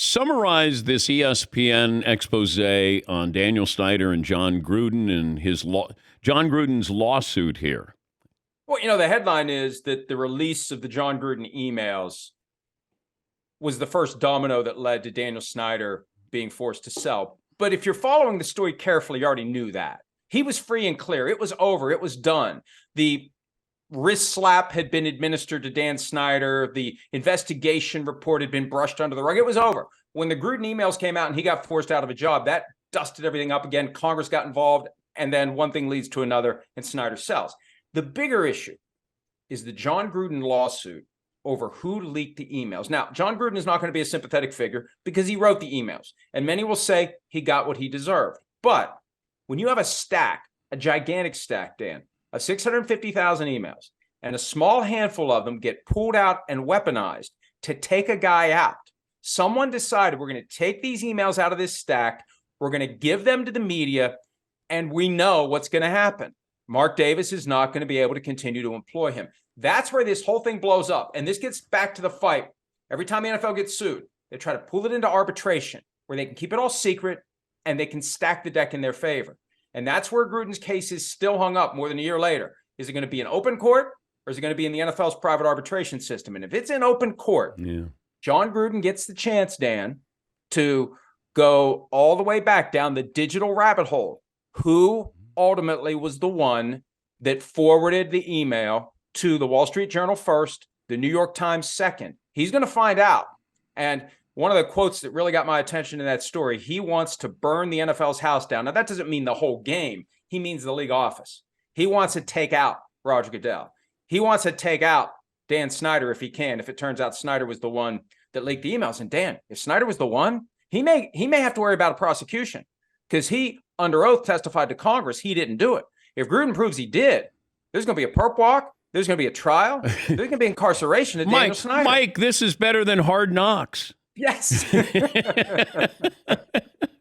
Summarize this ESPN expose on Daniel Snyder and John Gruden and John Gruden's lawsuit here. Well, the headline is that the release of the John Gruden emails was the first domino that led to Daniel Snyder being forced to sell. But if you're following the story carefully, you already knew that. He was free and clear. It was over. It was done. The wrist slap had been administered to Dan Snyder. The investigation report had been brushed under the rug. It was over. When the Gruden emails came out and he got forced out of a job, that dusted everything up again. Congress got involved, and then one thing leads to another, and Snyder sells. The bigger issue is the John Gruden lawsuit over who leaked the emails. Now, John Gruden is not going to be a sympathetic figure because he wrote the emails, and many will say he got what he deserved. But when you have a gigantic stack, Dan, of 650,000 emails, and a small handful of them get pulled out and weaponized to take a guy out. Someone decided we're going to take these emails out of this stack, we're going to give them to the media, and we know what's going to happen. Mark Davis is not going to be able to continue to employ him. That's where this whole thing blows up. And this gets back to the fight. Every time the NFL gets sued, they try to pull it into arbitration where they can keep it all secret and they can stack the deck in their favor. And that's where Gruden's case is still hung up more than a year later. Is it going to be in open court or is it going to be in the NFL's private arbitration system? And if it's in open court, John Gruden gets the chance, Dan, to go all the way back down the digital rabbit hole. Who ultimately was the one that forwarded the email to the Wall Street Journal first, the New York Times second? He's going to find out. And one of the quotes that really got my attention in that story, he wants to burn the NFL's house down. Now, that doesn't mean the whole game. He means the league office. He wants to take out Roger Goodell. He wants to take out Dan Snyder if he can, if it turns out Snyder was the one that leaked the emails. And Dan, if Snyder was the one, he may have to worry about a prosecution because he, under oath, testified to Congress he didn't do it. If Gruden proves he did, there's going to be a perp walk. There's going to be a trial. There's going to be incarceration of Daniel Snyder. Mike, this is better than Hard Knocks. Yes.